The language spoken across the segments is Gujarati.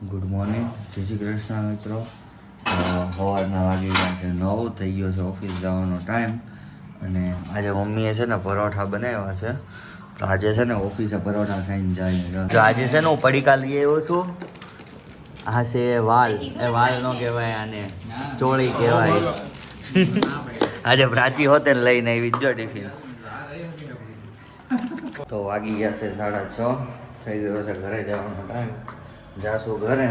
ગુડ મોર્નિંગ, જય શ્રી કૃષ્ણ મિત્રો. સવારના વાગી ગયા છે 9, થઈ ગયો છે ઓફિસ જવાનો ટાઈમ. અને આજે મમ્મીએ છે ને પરોઠા બનાવ્યા છે, તો આજે છે ને ઓફિસે પરોઠા ખાઈને જાય. તો આજે છે ને હું પડીકા લઈ આવ્યો છું. આ છે વાલ, એ વાલ નો કહેવાય, આને ચોળી કહેવાય. આજે પ્રાચી હોતે ને લઈને આવી જો ટિફિન. તો વાગી ગયા છે 6:30, થઈ ગયો છે ઘરે જવાનો ટાઈમ. જાશું ઘરે.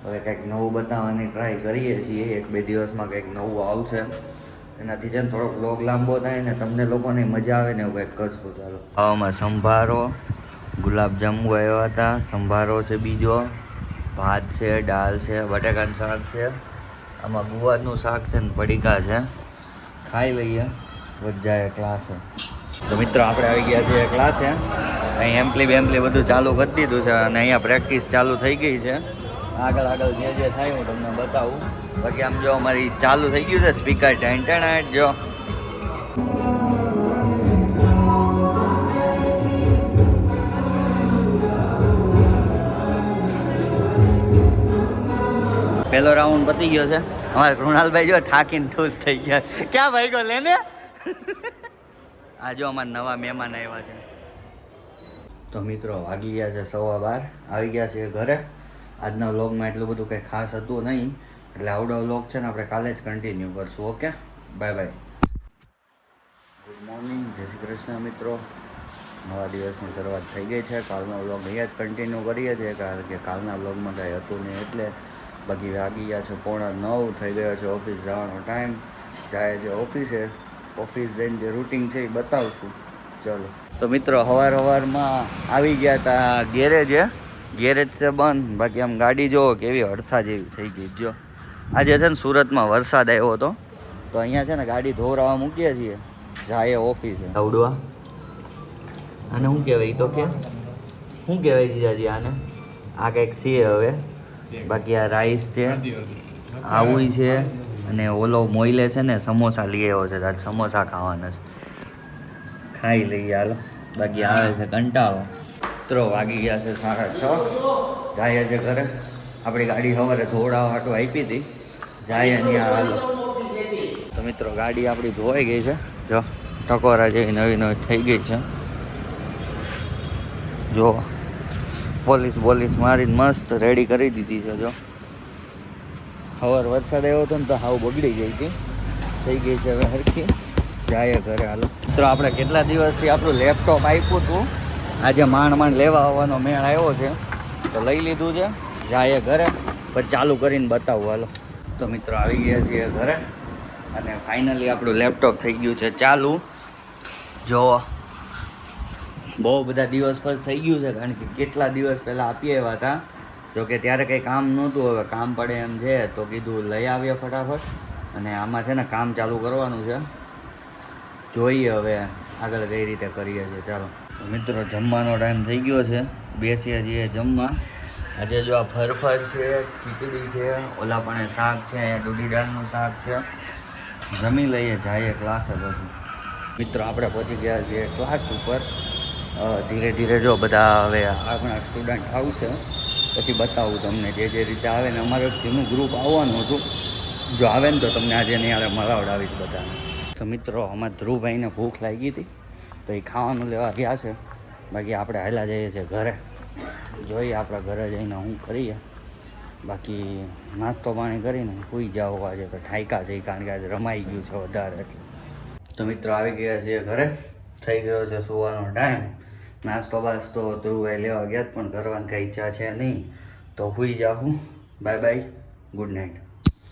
હવે કંઈક નવું બતાવવાની ટ્રાય કરીએ છીએ. 1-2 દિવસમાં કંઈક નવું આવશે, એનાથી છે ને થોડોક વ્લોગ લાંબો થાય ને તમને લોકોને મજા આવે ને એવું કંઈક કરશું. ચાલો. આમાં સંભારો, ગુલાબજાંબુ આવ્યા હતા, સંભારો છે, બીજો ભાત છે, દાળ છે, બટાકાનું શાક છે, આમાં ગુવારનું શાક છે ને પડીકા છે. ખાઈ લઈએ, વજાય ક્લાસે. તો મિત્રો આપણે આવી ગયા છીએ ક્લાસે. અહીં એમ્પલી બધું ચાલુ કરી દીધું છે અને અહીંયા પ્રેક્ટિસ ચાલુ થઈ ગઈ છે. આગળ જે થાય હું તમને બતાવું. બાકી આમ જો અમારી ચાલુ થઈ ગયું છે સ્પીકર ટેન્ટેનાઇટ જો. પહેલો રાઉન્ડ પતી ગયો છે. અમારે કૃણાલભાઈ જો ઠાકીને ઠૂસ થઈ ગયા. ક્યાં ભાઈ ગો લેને. આ જો અમારા નવા મહેમાન આવ્યા છે. તો મિત્રો વાગી ગયા છે 12:15, આવી ગયા છે ઘરે. આજના વ્લોગમાં એટલું બધું કંઈ ખાસ હતું નહીં, એટલે આવડો વ્લોગ છે ને આપણે કાલે જ કન્ટિન્યુ કરશું. Okay, bye bye. Good morning, જય શ્રી કૃષ્ણ મિત્રો. નવા દિવસની શરૂઆત થઈ ગઈ છે. કાલનો વ્લોગ અહીંયા જ કન્ટિન્યુ કરીએ છીએ, કારણ કે કાલના વ્લોગમાં કાંઈ હતું નહીં એટલે. બાકી વાગી ગયા છે 9:15, થઈ ગયો છે ઓફિસ જવાનો ટાઈમ. જાય છે ઓફિસે. ઓફિસ જઈને જે રૂટિન છે એ બતાવશું. ચલો. તો મિત્રો સવારમાં આવી ગયા હતા ગેરેજ છે બંધ. બાકી આમ ગાડી જો કેવી અડથા જેવી થઈ ગઈ. જો આજે છે ને સુરતમાં વરસાદ આવ્યો હતો, તો અહીંયા છે ને ગાડી ધોરાવા મૂકીએ છીએ, જાય ઓફિસે. આવડવા આને શું કહેવાય? તો કે શું કહેવાય જીજાજી આને? આ કંઈક છે હવે. બાકી આ રાઈસ છે, આવું છે. અને ઓલો મોઈલે છે ને સમોસા લઈ આવ્યો છે, તાર સમોસા ખાવાના છે. ખાઈ લઈએ હાલો. બાકી આવે છે કંટાળો. મિત્રો વાગી ગયા છે 6:30, જાય છે ઘરે. આપણી ગાડી સવારે ધોવડાવવા હાટું આપી હતી, જાય ત્યાં હાલો. તો મિત્રો ગાડી આપણી ધોવાઈ ગઈ છે. જો ટકોરા જેવી નવી થઈ ગઈ છે. જો પોલીસ મારીને મસ્ત રેડી કરી દીધી છે. જો સવાર વરસાદ આવ્યો હતો ને તો હાવ બગડી ગઈ હતી, થઈ ગઈ છે હવે હરખી. જાય ઘરે હાલો. મિત્રો આપણે કેટલા દિવસથી આપણું લેપટોપ આપ્યું હતું, આજે માંડ લેવા આવવાનો મેળ આવ્યો છે, તો લઈ લીધું છે. જાય ઘરે પછી ચાલુ કરીને બતાવું હાલો. તો મિત્રો આવી ગયા છીએ ઘરે અને ફાઇનલી આપણું લેપટોપ થઈ ગયું છે ચાલુ. જો બહુ બધા દિવસ પછી થઈ ગયું છે, કારણ કે કેટલા દિવસ પહેલાં આપી આવ્યા હતા. જોકે ત્યારે કંઈ કામ નહોતું, હવે કામ પડે એમ છે તો કીધું લઈ આવીએ ફટાફટ. અને આમાં છે ને કામ ચાલુ કરવાનું છે, જોઈએ હવે આગળ કઈ રીતે કરીએ છીએ. ચાલો મિત્રો જમવાનો ટાઈમ થઈ ગયો છે, બેસીએ છીએ જમવા. આજે જો આ ફરફર છે, ખીચડી છે, ઓલા પણ શાક છે, અહીંયા દૂધી દાળનું શાક છે. જમી લઈએ, જઈએ ક્લાસે પછી. મિત્રો આપણે પહોંચી ગયા છીએ ક્લાસ ઉપર. ધીરે ધીરે જો બધા હવે આપણા સ્ટુડન્ટ આવશે પછી બતાવું તમને જે રીતે આવે ને. અમારું જૂનું ગ્રુપ આવવાનું હતું, જો આવે ને તો તમને આજે નહીં મળાવડાવીશ બધાને. તો મિત્રો અમારા ધ્રુવભાઈને ભૂખ લાગી હતી, તો એ ખાવાનું લેવા ગયા છે. બાકી આપણે હાલા જઈએ છીએ ઘરે. જોઈએ આપણા ઘરે જઈને શું કરીએ. બાકી નાસ્તો પાણી કરીને સૂઈ જાઓ. આજે તો ઠાયકા છે, કારણ કે આજે રમાઈ ગયું છે વધારે એટલે. તો મિત્રો આવી ગયા છીએ ઘરે, થઈ ગયો છે સુવાનો ટાઈમ. નાસ્તો બાસ્તો ધ્રુવભાઈ લેવા ગયા, પણ કરવાની કંઈ ઈચ્છા છે નહીં, તો સૂઈ જાઉં. Bye bye, good night.